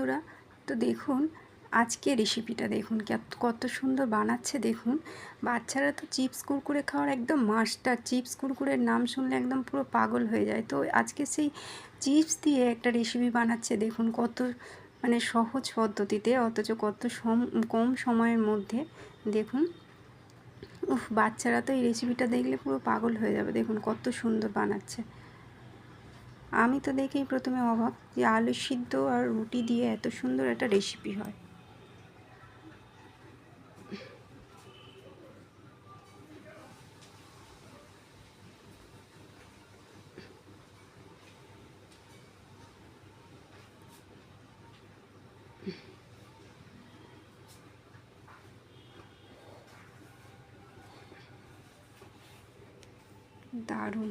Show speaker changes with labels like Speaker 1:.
Speaker 1: বন্ধুরা, তো দেখুন আজকে রেসিপিটা দেখুন কত সুন্দর বানাচ্ছে দেখুন। বাচ্চারা তো চিপস কুরকুরে খাওয়ার একদম মাস্টার, চিপস কুরকুরের নাম শুনলে একদম পুরো পাগল হয়ে যায়। তো আজকে সেই চিপস দিয়ে একটা রেসিপি বানাচ্ছে দেখুন, কত মানে সহজ পদ্ধতিতে, অথচ কত কম সময়ের মধ্যে। দেখুন, বাচ্চারা তো এই রেসিপিটা দেখলে পুরো পাগল হয়ে যাবে। দেখুন কত সুন্দর বানাচ্ছে। আমি তো দেখেই প্রথমে অবাক যে আলু সিদ্ধ আর রুটি দিয়ে এত সুন্দর একটা রেসিপি হয়। দারুণ।